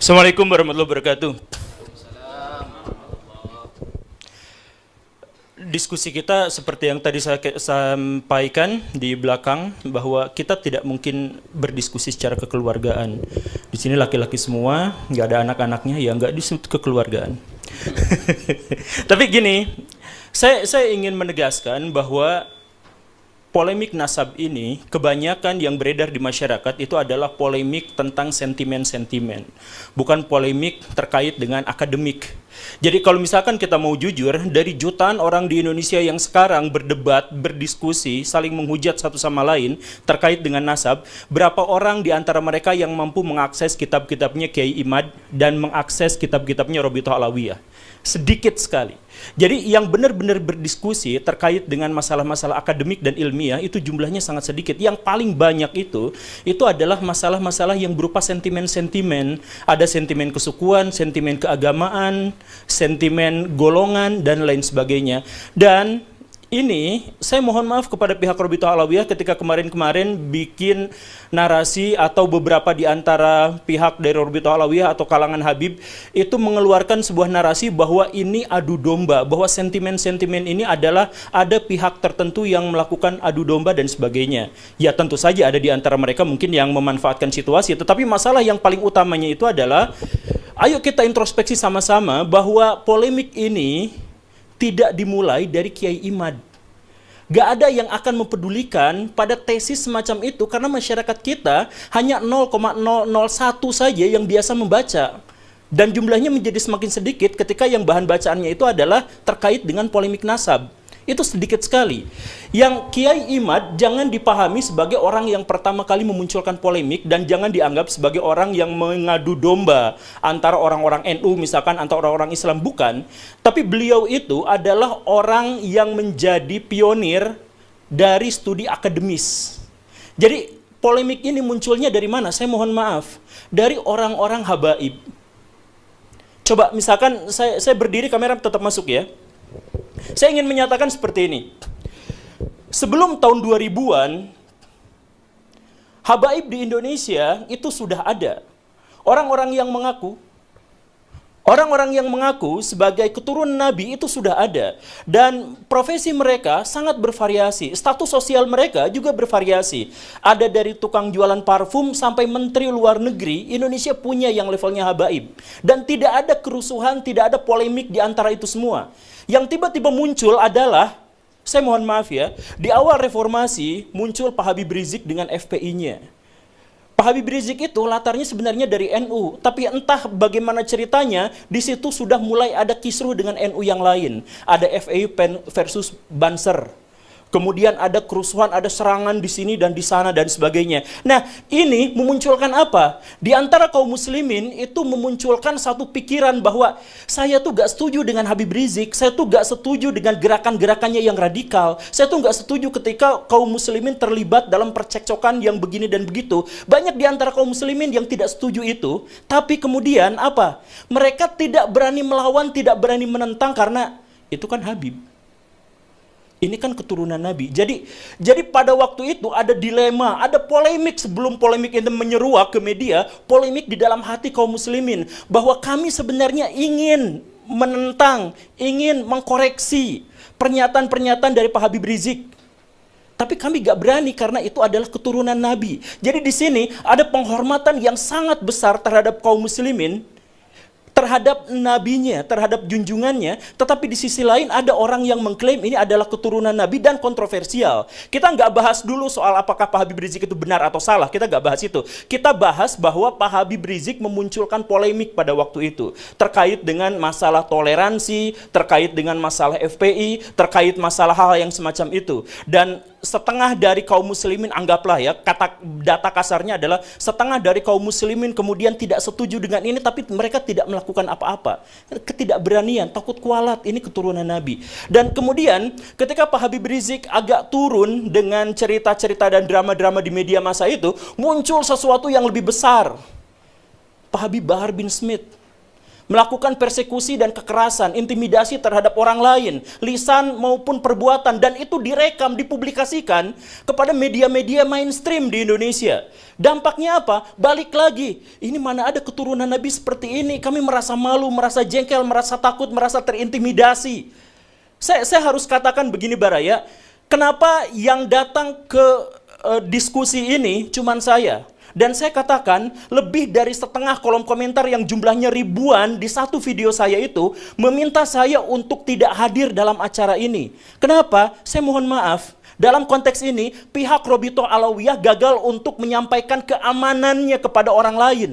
Assalamualaikum warahmatullahi wabarakatuh. Diskusi kita seperti yang tadi saya sampaikan di belakang, bahwa kita tidak mungkin berdiskusi secara kekeluargaan. Di sini laki-laki semua, nggak ada anak-anaknya, ya nggak disebut kekeluargaan. Tapi gini, saya ingin menegaskan bahwa polemik nasab ini, kebanyakan yang beredar di masyarakat itu adalah polemik tentang sentimen-sentimen, bukan polemik terkait dengan akademik. Jadi kalau misalkan kita mau jujur, dari jutaan orang di Indonesia yang sekarang berdebat, berdiskusi, saling menghujat satu sama lain terkait dengan nasab, berapa orang di antara mereka yang mampu mengakses kitab-kitabnya Kiai Imad dan mengakses kitab-kitabnya Robitoh Alawiyah? Sedikit sekali. Jadi yang benar-benar berdiskusi terkait dengan masalah-masalah akademik dan ilmiah itu jumlahnya sangat sedikit. Yang paling banyak itu adalah masalah-masalah yang berupa sentimen-sentimen. Ada sentimen kesukuan, sentimen keagamaan, sentimen golongan, dan lain sebagainya. Dan ini saya mohon maaf kepada pihak Robitoh Alawiyah ketika kemarin-kemarin bikin narasi, atau beberapa di antara pihak dari Robitoh Alawiyah atau kalangan Habib itu mengeluarkan sebuah narasi bahwa ini adu domba, bahwa sentimen-sentimen ini adalah ada pihak tertentu yang melakukan adu domba dan sebagainya. Ya tentu saja ada di antara mereka mungkin yang memanfaatkan situasi, tetapi masalah yang paling utamanya itu adalah ayo kita introspeksi sama-sama bahwa polemik ini tidak dimulai dari Kiai Imad. Gak ada yang akan mempedulikan pada tesis semacam itu, karena masyarakat kita hanya 0,001 saja yang biasa membaca. Dan jumlahnya menjadi semakin sedikit ketika yang bahan bacaannya itu adalah terkait dengan polemik nasab. Itu sedikit sekali. Yang Kiai Imad jangan dipahami sebagai orang yang pertama kali memunculkan polemik, dan jangan dianggap sebagai orang yang mengadu domba antara orang-orang NU misalkan, antara orang-orang Islam, bukan. Tapi beliau itu adalah orang yang menjadi pionir dari studi akademis. Jadi polemik ini munculnya dari mana? Saya mohon maaf, dari orang-orang habaib. Coba misalkan saya berdiri, kamera tetap masuk ya. Saya ingin menyatakan seperti ini. Sebelum tahun 2000-an, habaib di Indonesia itu sudah ada. Orang-orang yang mengaku sebagai keturunan Nabi itu sudah ada. Dan profesi mereka sangat bervariasi. Status sosial mereka juga bervariasi. Ada dari tukang jualan parfum sampai menteri luar negeri, Indonesia punya yang levelnya habaib. Dan tidak ada kerusuhan, tidak ada polemik di antara itu semua. Yang tiba-tiba muncul adalah, saya mohon maaf ya, di awal reformasi muncul Pak Habib Rizik dengan FPI-nya. Pak Habib Rizik itu latarnya sebenarnya dari NU, tapi entah bagaimana ceritanya, di situ sudah mulai ada kisruh dengan NU yang lain. Ada FPI versus Banser. Kemudian ada kerusuhan, ada serangan di sini dan di sana dan sebagainya. Nah, ini memunculkan apa? Di antara kaum muslimin itu memunculkan satu pikiran bahwa saya tuh gak setuju dengan Habib Rizik, saya tuh gak setuju dengan gerakan-gerakannya yang radikal, saya tuh gak setuju ketika kaum muslimin terlibat dalam percekcokan yang begini dan begitu. Banyak di antara kaum muslimin yang tidak setuju itu, tapi kemudian apa? Mereka tidak berani melawan, tidak berani menentang, karena itu kan Habib. Ini kan keturunan Nabi. Jadi pada waktu itu ada dilema, ada polemik sebelum polemik itu menyeruak ke media, polemik di dalam hati kaum muslimin bahwa kami sebenarnya ingin menentang, ingin mengkoreksi pernyataan-pernyataan dari Pak Habib Rizik. Tapi kami gak berani karena itu adalah keturunan Nabi. Jadi di sini ada penghormatan yang sangat besar terhadap kaum muslimin, terhadap nabinya, terhadap junjungannya, tetapi di sisi lain ada orang yang mengklaim ini adalah keturunan Nabi dan kontroversial. Kita nggak bahas dulu soal apakah Pak Habib Rizik itu benar atau salah, kita nggak bahas itu. Kita bahas bahwa Pak Habib Rizik memunculkan polemik pada waktu itu, terkait dengan masalah toleransi, terkait dengan masalah FPI, terkait masalah hal yang semacam itu. Dan setengah dari kaum muslimin, anggaplah ya, data kasarnya adalah setengah dari kaum muslimin kemudian tidak setuju dengan ini, tapi mereka tidak melakukan apa-apa. Ketidakberanian, takut kualat, ini keturunan Nabi. Dan kemudian ketika Pak Habib Rizik agak turun dengan cerita-cerita dan drama-drama di media massa itu, muncul sesuatu yang lebih besar. Pak Habib Bahar bin Smith. melakukan persekusi dan kekerasan, intimidasi terhadap orang lain, lisan maupun perbuatan, dan itu direkam, dipublikasikan kepada media-media mainstream di Indonesia. Dampaknya apa? Balik lagi, ini mana ada keturunan Nabi seperti ini, kami merasa malu, merasa jengkel, merasa takut, merasa terintimidasi. Saya harus katakan begini Baraya, kenapa yang datang ke diskusi ini cuman saya? Dan saya katakan, lebih dari setengah kolom komentar yang jumlahnya ribuan di satu video saya itu meminta saya untuk tidak hadir dalam acara ini. Kenapa? Saya mohon maaf. Dalam konteks ini, pihak Robitoh Alawiyah gagal untuk menyampaikan keamanannya kepada orang lain.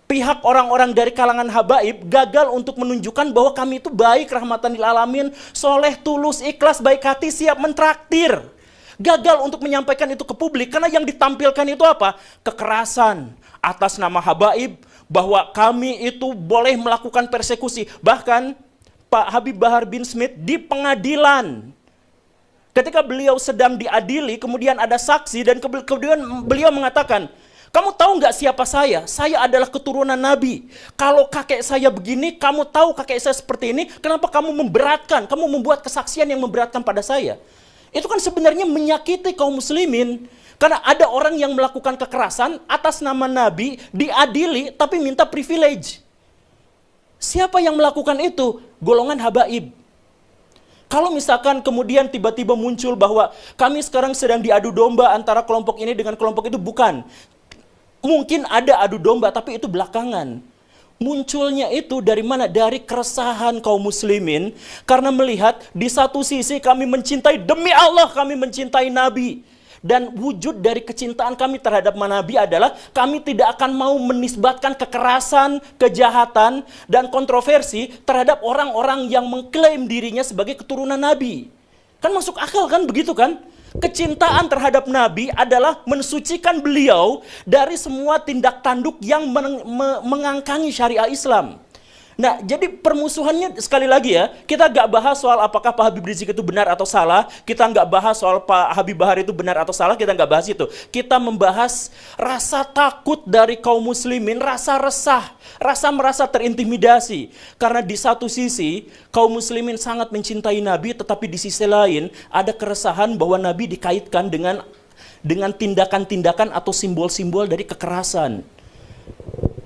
Pihak orang-orang dari kalangan habaib gagal untuk menunjukkan bahwa kami itu baik, rahmatan lil alamin, soleh, tulus, ikhlas, baik hati, siap mentraktir. Gagal untuk menyampaikan itu ke publik karena yang ditampilkan itu apa? Kekerasan atas nama habaib, bahwa kami itu boleh melakukan persekusi. Bahkan Pak Habib Bahar bin Smith di pengadilan, ketika beliau sedang diadili, kemudian ada saksi dan kemudian beliau mengatakan, kamu tahu nggak siapa saya? Saya adalah keturunan Nabi. Kalau kakek saya begini, kamu tahu kakek saya seperti ini, kenapa kamu memberatkan? Kamu membuat kesaksian yang memberatkan pada saya. Itu kan sebenarnya menyakiti kaum muslimin. Karena ada orang yang melakukan kekerasan atas nama Nabi, diadili tapi minta privilege. Siapa yang melakukan itu? Golongan habaib. Kalau misalkan kemudian tiba-tiba muncul bahwa kami sekarang sedang diadu domba antara kelompok ini dengan kelompok itu, bukan. Mungkin ada adu domba, tapi itu belakangan. Munculnya itu dari mana? Dari keresahan kaum muslimin karena melihat di satu sisi kami mencintai, demi Allah kami mencintai Nabi, dan wujud dari kecintaan kami terhadap Nabi adalah kami tidak akan mau menisbatkan kekerasan, kejahatan, dan kontroversi terhadap orang-orang yang mengklaim dirinya sebagai keturunan Nabi. Kan masuk akal kan, begitu kan? Kecintaan terhadap Nabi adalah mensucikan beliau dari semua tindak tanduk yang mengangkangi syariah Islam. Nah, jadi permusuhannya sekali lagi ya, kita nggak bahas soal apakah Pak Habib Rizik itu benar atau salah, kita nggak bahas soal Pak Habib Bahar itu benar atau salah, kita nggak bahas itu. Kita membahas rasa takut dari kaum muslimin, rasa resah, rasa merasa terintimidasi. Karena di satu sisi, kaum muslimin sangat mencintai Nabi, tetapi di sisi lain ada keresahan bahwa Nabi dikaitkan dengan tindakan-tindakan atau simbol-simbol dari kekerasan.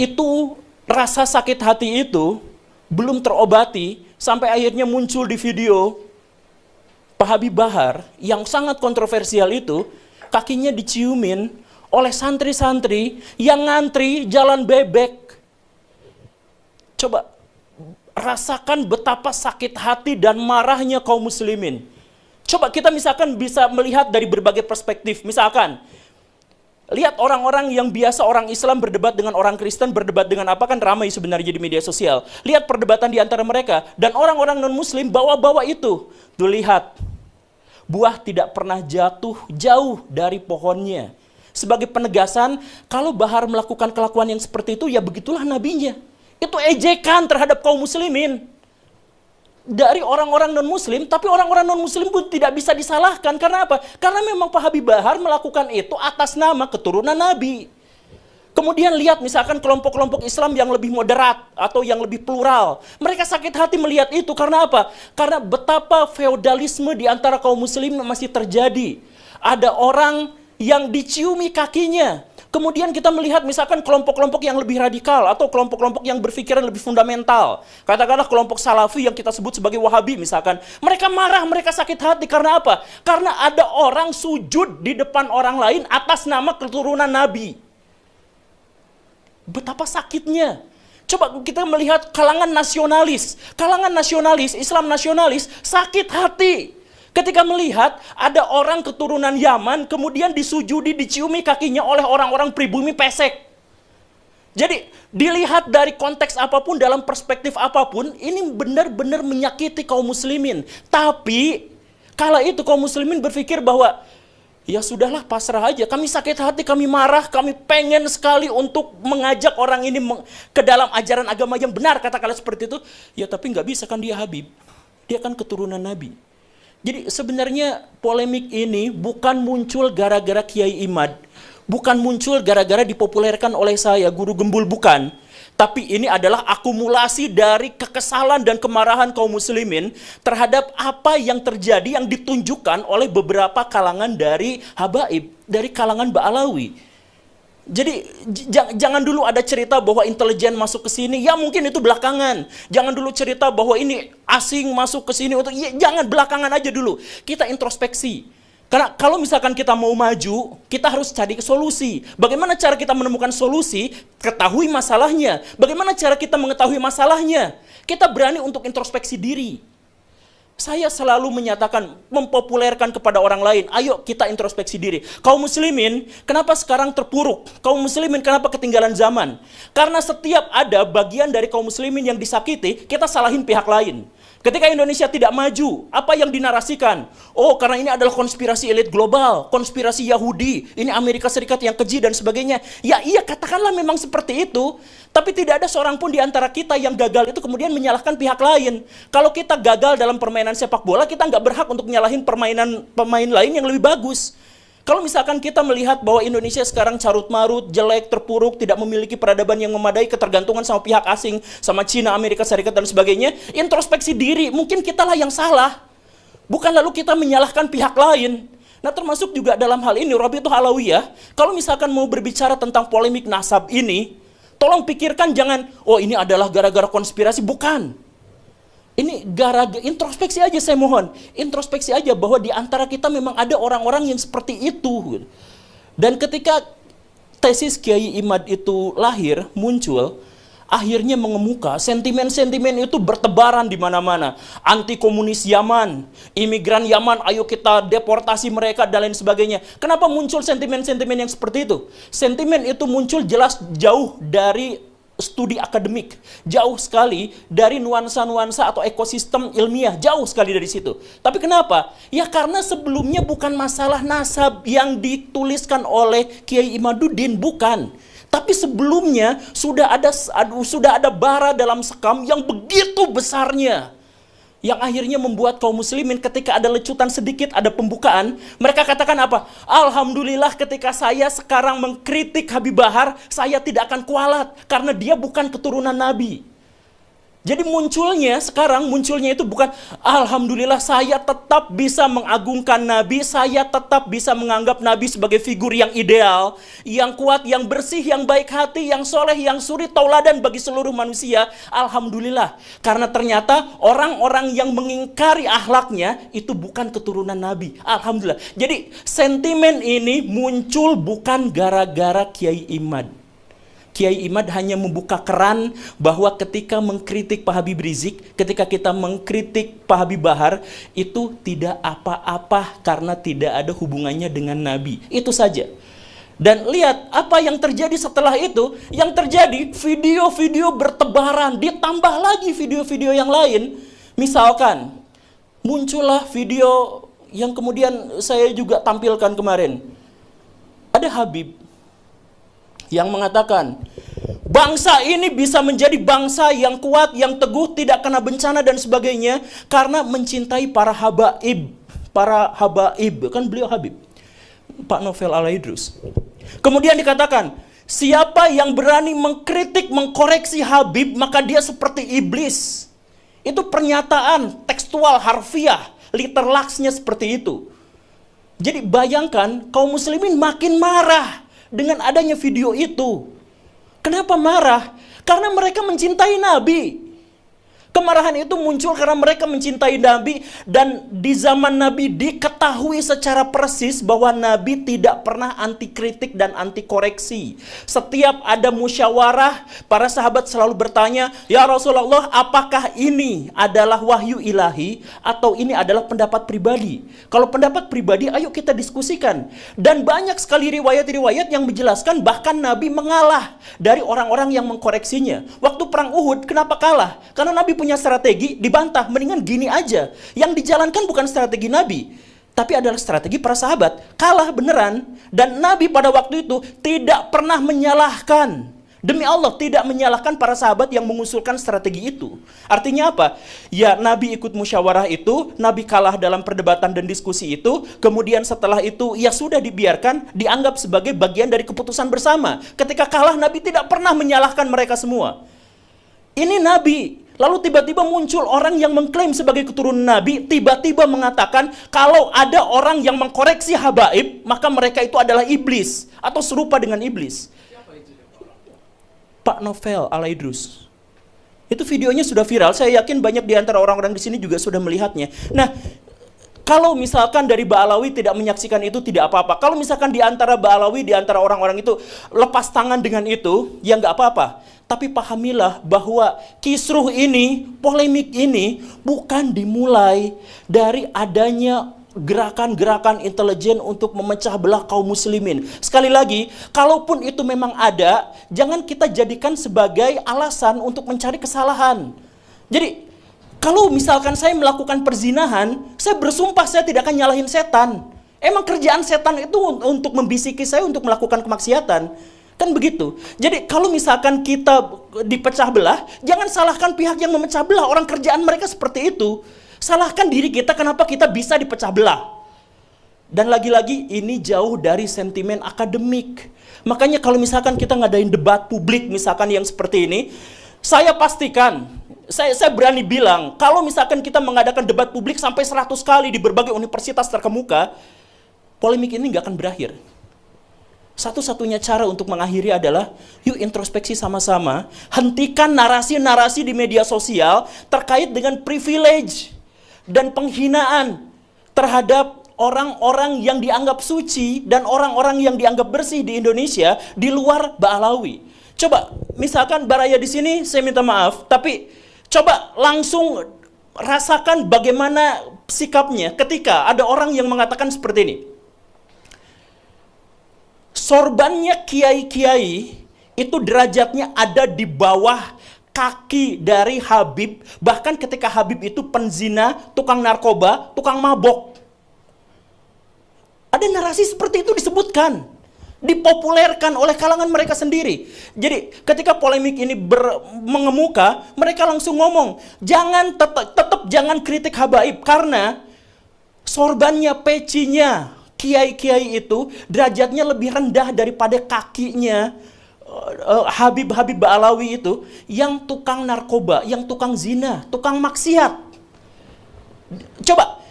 Itu rasa sakit hati itu belum terobati sampai akhirnya muncul di video Pak Habib Bahar yang sangat kontroversial itu, kakinya diciumin oleh santri-santri yang ngantri jalan bebek. Coba rasakan betapa sakit hati dan marahnya kaum muslimin. Coba kita misalkan bisa melihat dari berbagai perspektif. Misalkan lihat orang-orang yang biasa orang Islam berdebat dengan orang Kristen, berdebat dengan apa, kan ramai sebenarnya di media sosial. Lihat perdebatan di antara mereka. Dan orang-orang non-muslim bawa-bawa itu. Tuh lihat, buah tidak pernah jatuh jauh dari pohonnya. Sebagai penegasan, kalau Bahar melakukan kelakuan yang seperti itu, ya begitulah nabinya. Itu ejekan terhadap kaum muslimin. Dari orang-orang non-muslim, tapi orang-orang non-muslim pun tidak bisa disalahkan. Karena apa? Karena memang Pak Habib Bahar melakukan itu atas nama keturunan Nabi. Kemudian lihat misalkan kelompok-kelompok Islam yang lebih moderat atau yang lebih plural. Mereka sakit hati melihat itu. Karena apa? Karena betapa feodalisme di antara kaum muslim masih terjadi. Ada orang yang diciumi kakinya. Kemudian kita melihat misalkan kelompok-kelompok yang lebih radikal atau kelompok-kelompok yang berpikiran lebih fundamental. Katakanlah kelompok salafi yang kita sebut sebagai wahabi misalkan. Mereka marah, mereka sakit hati. Karena apa? Karena ada orang sujud di depan orang lain atas nama keturunan Nabi. Betapa sakitnya. Coba kita melihat kalangan nasionalis. Kalangan nasionalis, Islam nasionalis sakit hati ketika melihat ada orang keturunan Yaman kemudian disujudi, diciumi kakinya oleh orang-orang pribumi pesek. Jadi dilihat dari konteks apapun, dalam perspektif apapun, ini benar-benar menyakiti kaum muslimin. Tapi kala itu kaum muslimin berpikir bahwa ya sudahlah, pasrah aja. Kami sakit hati, kami marah, kami pengen sekali untuk mengajak orang ini ke dalam ajaran agama yang benar, katakanlah seperti itu. Ya tapi nggak bisa kan, dia Habib. Dia kan keturunan Nabi. Jadi sebenarnya polemik ini bukan muncul gara-gara Kiai Imad, bukan muncul gara-gara dipopulerkan oleh saya, Guru Gembul, bukan. Tapi ini adalah akumulasi dari kekesalan dan kemarahan kaum muslimin terhadap apa yang terjadi yang ditunjukkan oleh beberapa kalangan dari habaib, dari kalangan Ba'alawi. Jadi jangan dulu ada cerita bahwa intelijen masuk ke sini, ya mungkin itu belakangan. Jangan dulu cerita bahwa ini asing masuk ke sini, ya, jangan belakangan aja dulu. Kita introspeksi. Karena kalau misalkan kita mau maju, kita harus cari solusi. Bagaimana cara kita menemukan solusi? Ketahui masalahnya. Bagaimana cara kita mengetahui masalahnya? Kita berani untuk introspeksi diri. Saya selalu menyatakan, mempopulerkan kepada orang lain, ayo kita introspeksi diri. Kaum muslimin, kenapa sekarang terpuruk? Kaum muslimin, kenapa ketinggalan zaman? Karena setiap ada bagian dari kaum muslimin yang disakiti, kita salahin pihak lain. Ketika Indonesia tidak maju, apa yang dinarasikan? Oh, karena ini adalah konspirasi elit global, konspirasi Yahudi, ini Amerika Serikat yang keji dan sebagainya. Ya iya, katakanlah memang seperti itu. Tapi tidak ada seorang pun di antara kita yang gagal itu kemudian menyalahkan pihak lain. Kalau kita gagal dalam permainan sepak bola, kita nggak berhak untuk menyalahin pemain lain yang lebih bagus. Kalau misalkan kita melihat bahwa Indonesia sekarang carut-marut, jelek, terpuruk, tidak memiliki peradaban yang memadai, ketergantungan sama pihak asing, sama Cina, Amerika Serikat, dan sebagainya, introspeksi diri, mungkin kitalah yang salah. Bukan lalu kita menyalahkan pihak lain. Nah, termasuk juga dalam hal ini, Rabithah Alawiyah, kalau misalkan mau berbicara tentang polemik nasab ini, tolong pikirkan jangan, oh ini adalah gara-gara konspirasi, bukan. Ini gara-gara introspeksi aja, saya mohon. Introspeksi aja bahwa di antara kita memang ada orang-orang yang seperti itu. Dan ketika tesis Kiai Imad itu lahir, muncul, akhirnya mengemuka, sentimen-sentimen itu bertebaran di mana-mana. Anti komunis Yaman, imigran Yaman, ayo kita deportasi mereka dan lain sebagainya. Kenapa muncul sentimen-sentimen yang seperti itu? Sentimen itu muncul jelas jauh dari studi akademik, jauh sekali dari nuansa-nuansa atau ekosistem ilmiah, jauh sekali dari situ. Tapi kenapa? Ya karena sebelumnya bukan masalah nasab yang dituliskan oleh Kiai Imaduddin, bukan. Tapi sebelumnya sudah ada bara dalam sekam yang begitu besarnya, yang akhirnya membuat kaum muslimin ketika ada lecutan sedikit, ada pembukaan, mereka katakan apa? Alhamdulillah ketika saya sekarang mengkritik Habib Bahar, saya tidak akan kualat karena dia bukan keturunan Nabi. Jadi munculnya itu bukan alhamdulillah saya tetap bisa mengagungkan Nabi, saya tetap bisa menganggap Nabi sebagai figur yang ideal, yang kuat, yang bersih, yang baik hati, yang soleh, yang suri, tauladan bagi seluruh manusia. Alhamdulillah. Karena ternyata orang-orang yang mengingkari akhlaknya itu bukan keturunan Nabi. Alhamdulillah. Jadi sentimen ini muncul bukan gara-gara Kiai Imad. Kiai Imad hanya membuka keran bahwa ketika mengkritik Pak Habib Rizik, ketika kita mengkritik Pak Habib Bahar, itu tidak apa-apa karena tidak ada hubungannya dengan Nabi. Itu saja. Dan lihat apa yang terjadi setelah itu. Yang terjadi video-video bertebaran, ditambah lagi video-video yang lain. Misalkan muncullah video yang kemudian saya juga tampilkan kemarin. Ada Habib yang mengatakan bangsa ini bisa menjadi bangsa yang kuat, yang teguh, tidak kena bencana dan sebagainya karena mencintai para habaib. Para habaib, kan beliau Habib, Pak Novel Alaidrus. Kemudian dikatakan, siapa yang berani mengkritik, mengkoreksi Habib, maka dia seperti iblis. Itu pernyataan tekstual, harfiah, literlaksnya seperti itu. Jadi bayangkan kaum muslimin makin marah dengan adanya video itu. Kenapa marah? Karena mereka mencintai Nabi. Kemarahan itu muncul karena mereka mencintai Nabi, dan di zaman Nabi diketahui secara persis bahwa Nabi tidak pernah anti kritik dan anti koreksi. Setiap ada musyawarah, para sahabat selalu bertanya, "Ya Rasulullah, apakah ini adalah wahyu ilahi atau ini adalah pendapat pribadi?" Kalau pendapat pribadi, ayo kita diskusikan. Dan banyak sekali riwayat-riwayat yang menjelaskan bahkan Nabi mengalah dari orang-orang yang mengkoreksinya. Waktu perang Uhud, kenapa kalah? Karena Nabi punya strategi, dibantah, mendingan gini aja. Yang dijalankan bukan strategi Nabi, tapi adalah strategi para sahabat. Kalah beneran. Dan Nabi pada waktu itu tidak pernah menyalahkan Demi Allah, tidak menyalahkan para sahabat yang mengusulkan strategi itu. Artinya apa? Ya, Nabi ikut musyawarah itu, Nabi kalah dalam perdebatan dan diskusi itu, kemudian setelah itu, ya sudah dibiarkan, dianggap sebagai bagian dari keputusan bersama. Ketika kalah, Nabi tidak pernah menyalahkan mereka semua. Ini Nabi. Lalu tiba-tiba muncul orang yang mengklaim sebagai keturunan Nabi, tiba-tiba mengatakan, kalau ada orang yang mengkoreksi habaib, maka mereka itu adalah iblis, atau serupa dengan iblis. Pak Novel Al-Idrus. Itu videonya sudah viral. Saya yakin banyak di antara orang-orang di sini juga sudah melihatnya. Nah, kalau misalkan dari Ba'alawi tidak menyaksikan itu tidak apa-apa. Kalau misalkan di antara Ba'alawi, di antara orang-orang itu lepas tangan dengan itu, ya nggak apa-apa. Tapi pahamilah bahwa kisruh ini, polemik ini bukan dimulai dari adanya gerakan-gerakan intelijen untuk memecah belah kaum muslimin. Sekali lagi, kalaupun itu memang ada, jangan kita jadikan sebagai alasan untuk mencari kesalahan. Jadi, kalau misalkan saya melakukan perzinahan, saya bersumpah saya tidak akan nyalahin setan. Emang kerjaan setan itu untuk membisiki saya untuk melakukan kemaksiatan. Kan begitu. Jadi kalau misalkan kita dipecah belah, jangan salahkan pihak yang memecah belah. Orang kerjaan mereka seperti itu. Salahkan diri kita kenapa kita bisa dipecah belah. Dan lagi-lagi ini jauh dari sentimen akademik. Makanya kalau misalkan kita ngadain debat publik misalkan yang seperti ini, saya pastikan, saya berani bilang, kalau misalkan kita mengadakan debat publik sampai 100 kali di berbagai universitas terkemuka, polemik ini nggak akan berakhir. Satu-satunya cara untuk mengakhiri adalah, yuk introspeksi sama-sama, hentikan narasi-narasi di media sosial terkait dengan privilege dan penghinaan terhadap orang-orang yang dianggap suci dan orang-orang yang dianggap bersih di Indonesia di luar Ba'alawi. Coba, misalkan Baraya di sini, saya minta maaf, tapi coba langsung rasakan bagaimana sikapnya ketika ada orang yang mengatakan seperti ini. Sorbannya kiai-kiai itu derajatnya ada di bawah kaki dari Habib. Bahkan ketika Habib itu penzina, tukang narkoba, tukang mabok. Ada narasi seperti itu disebutkan, dipopulerkan oleh kalangan mereka sendiri. Jadi ketika polemik ini mengemuka, mereka langsung ngomong, jangan tetap jangan kritik habaib, karena sorbannya, pecinya kiai-kiai itu derajatnya lebih rendah daripada kakinya Habib-Habib Ba'alawi itu yang tukang narkoba, yang tukang zina, tukang maksiat. Coba,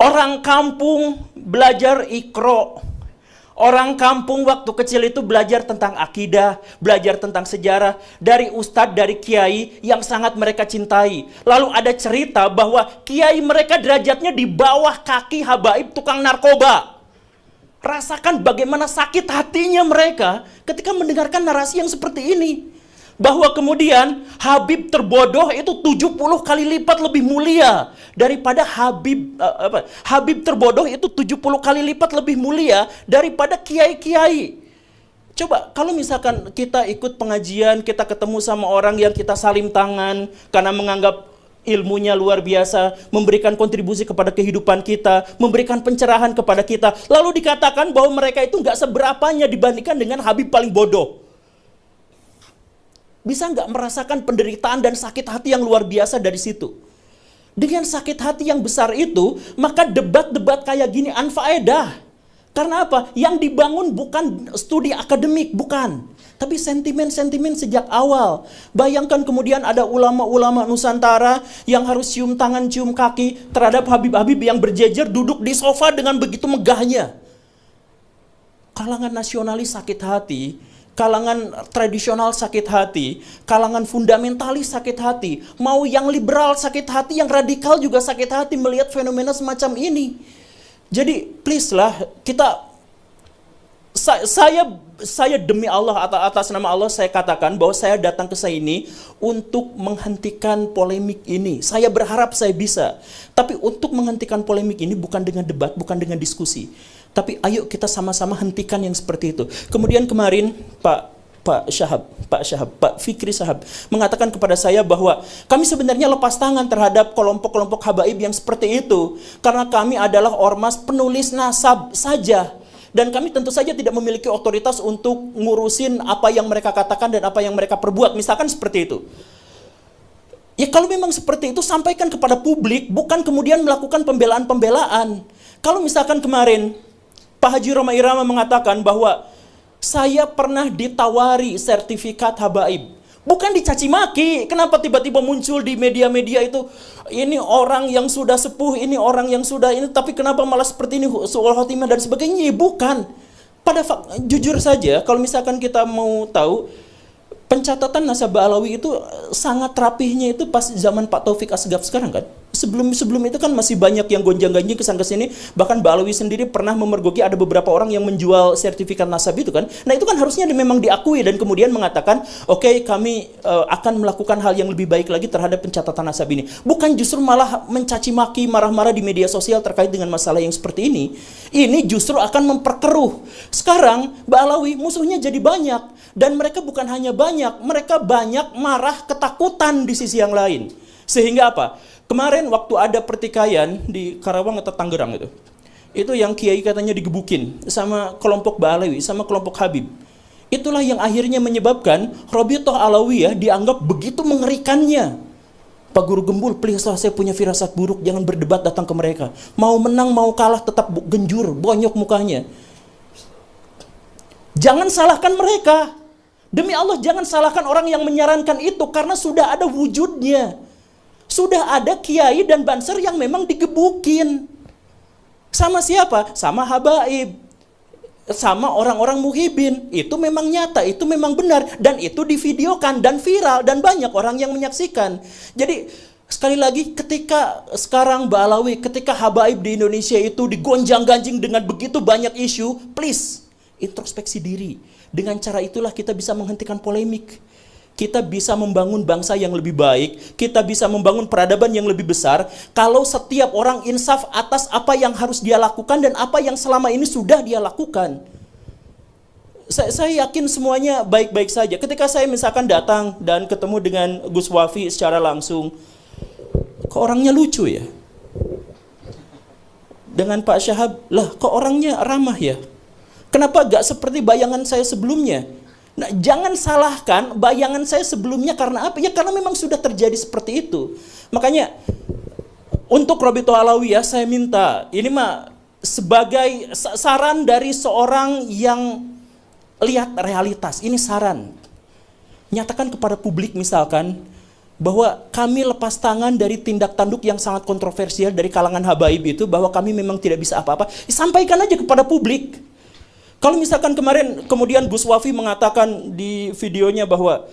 orang kampung belajar Iqra. Orang kampung waktu kecil itu belajar tentang akidah, belajar tentang sejarah dari ustadz, dari kiai yang sangat mereka cintai. Lalu ada cerita bahwa kiai mereka derajatnya di bawah kaki habaib tukang narkoba. Rasakan bagaimana sakit hatinya mereka ketika mendengarkan narasi yang seperti ini. Bahwa kemudian Habib terbodoh itu 70 kali lipat lebih mulia daripada Habib terbodoh itu 70 kali lipat lebih mulia daripada kiai-kiai. Coba kalau misalkan kita ikut pengajian, kita ketemu sama orang yang kita salim tangan karena menganggap ilmunya luar biasa, memberikan kontribusi kepada kehidupan kita, memberikan pencerahan kepada kita, lalu dikatakan bahwa mereka itu nggak seberapanya dibandingkan dengan Habib paling bodoh. Bisa nggak merasakan penderitaan dan sakit hati yang luar biasa dari situ? Dengan sakit hati yang besar itu, maka debat-debat kayak gini anfaedah. Karena apa? Yang dibangun bukan studi akademik, bukan. Tapi sentimen-sentimen sejak awal. Bayangkan kemudian ada ulama-ulama Nusantara yang harus cium tangan, cium kaki terhadap Habib-Habib yang berjejer duduk di sofa dengan begitu megahnya. Kalangan nasionalis sakit hati, kalangan tradisional sakit hati, kalangan fundamentalis sakit hati, mau yang liberal sakit hati, yang radikal juga sakit hati melihat fenomena semacam ini. Jadi please lah, saya demi Allah, atas nama Allah saya katakan bahwa saya datang ke sini untuk menghentikan polemik ini. Saya berharap saya bisa. Tapi untuk menghentikan polemik ini bukan dengan debat, bukan dengan diskusi. Tapi ayo kita sama-sama hentikan yang seperti itu. Kemudian kemarin Pak Fikri Syahab mengatakan kepada saya bahwa kami sebenarnya lepas tangan terhadap kelompok-kelompok habaib yang seperti itu. Karena kami adalah ormas penulis nasab saja. Dan kami tentu saja tidak memiliki otoritas untuk ngurusin apa yang mereka katakan dan apa yang mereka perbuat. Misalkan seperti itu. Ya kalau memang seperti itu, sampaikan kepada publik, bukan kemudian melakukan pembelaan-pembelaan. Kalau misalkan kemarin Pak Haji Roma Irama mengatakan bahwa saya pernah ditawari sertifikat habaib. Bukan dicaci maki. Kenapa tiba-tiba muncul di media-media itu, ini orang yang sudah sepuh, ini orang yang sudah ini, tapi kenapa malah seperti ini, su'ul khotimah dan sebagainya. Bukan. Jujur saja, kalau misalkan kita mau tahu, pencatatan nasabah Alawi itu sangat rapihnya itu pas zaman Pak Taufik Asgaf sekarang kan. Sebelum itu kan masih banyak yang gonjang-ganjing kesana kesini. Bahkan Mbak Alawi sendiri pernah memergoki ada beberapa orang yang menjual sertifikat nasabah itu kan. Nah itu kan harusnya memang diakui dan kemudian mengatakan, oke, kami akan melakukan hal yang lebih baik lagi terhadap pencatatan nasabah ini. Bukan justru malah mencaci maki, marah-marah di media sosial terkait dengan masalah yang seperti ini. Ini justru akan memperkeruh. Sekarang Mbak Alawi musuhnya jadi banyak. Dan mereka bukan hanya banyak, mereka banyak marah ketakutan di sisi yang lain. Sehingga apa? Kemarin waktu ada pertikaian di Karawang atau Tangerang itu yang kiai katanya digebukin sama kelompok Ba'alawi, sama kelompok Habib. Itulah yang akhirnya menyebabkan Rabithah Alawiyah dianggap begitu mengerikannya. Pak Guru Gembul, please lah, saya punya firasat buruk, jangan berdebat datang ke mereka. Mau menang, mau kalah, tetap genjur, bonyok mukanya. Jangan salahkan mereka. Demi Allah, jangan salahkan orang yang menyarankan itu, karena sudah ada wujudnya. Sudah ada kiai dan banser yang memang digebukin. Sama siapa? Sama habaib. Sama orang-orang muhibin. Itu memang nyata, itu memang benar. Dan itu divideokan dan viral, dan banyak orang yang menyaksikan. Jadi, sekali lagi, ketika sekarang Mbak Alawi, ketika habaib di Indonesia itu digonjang-ganjing dengan begitu banyak isu, please, introspeksi diri. Dengan cara itulah kita bisa menghentikan polemik. Kita bisa membangun bangsa yang lebih baik. Kita bisa membangun peradaban yang lebih besar. Kalau setiap orang insaf atas apa yang harus dia lakukan dan apa yang selama ini sudah dia lakukan. Saya yakin semuanya baik-baik saja. Ketika saya misalkan datang dan ketemu dengan Gus Wafi secara langsung, kok orangnya lucu ya? Dengan Pak Syahab, lah kok orangnya ramah ya? Kenapa gak seperti bayangan saya sebelumnya? Nah, jangan salahkan bayangan saya sebelumnya karena apa? Ya karena memang sudah terjadi seperti itu. Makanya untuk Rabithah Alawiyah saya minta, ini mah sebagai saran dari seorang yang lihat realitas. Ini saran. Nyatakan kepada publik misalkan bahwa kami lepas tangan dari tindak tanduk yang sangat kontroversial dari kalangan habaib itu, bahwa kami memang tidak bisa apa-apa. Sampaikan aja kepada publik. Kalau misalkan kemarin kemudian Gus Wafi mengatakan di videonya bahwa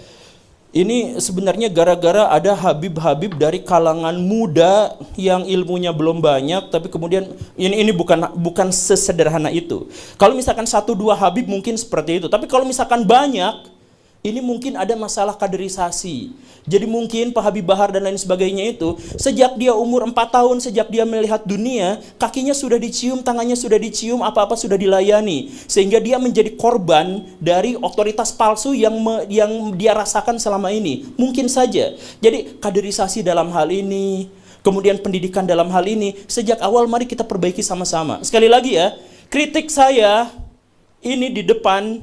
ini sebenarnya gara-gara ada habib-habib dari kalangan muda yang ilmunya belum banyak, tapi kemudian ini bukan sesederhana itu. Kalau misalkan 1-2 habib mungkin seperti itu, tapi kalau misalkan banyak, ini mungkin ada masalah kaderisasi. Jadi mungkin Pak Habib Bahar dan lain sebagainya itu, sejak dia umur 4 tahun, sejak dia melihat dunia, kakinya sudah dicium, tangannya sudah dicium, apa-apa sudah dilayani. Sehingga dia menjadi korban dari otoritas palsu yang dia rasakan selama ini. Mungkin saja. Jadi kaderisasi dalam hal ini, kemudian pendidikan dalam hal ini, sejak awal mari kita perbaiki sama-sama. Sekali lagi ya, kritik saya ini di depan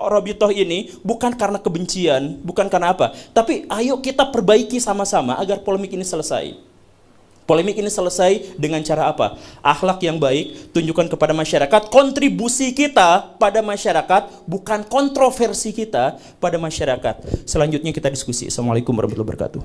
Rabithah ini bukan karena kebencian, bukan karena apa, tapi ayo kita perbaiki sama-sama agar polemik ini selesai. Polemik ini selesai dengan cara apa? Akhlak yang baik, tunjukkan kepada masyarakat, kontribusi kita pada masyarakat, bukan kontroversi kita pada masyarakat. Selanjutnya kita diskusi. Assalamualaikum warahmatullahi wabarakatuh.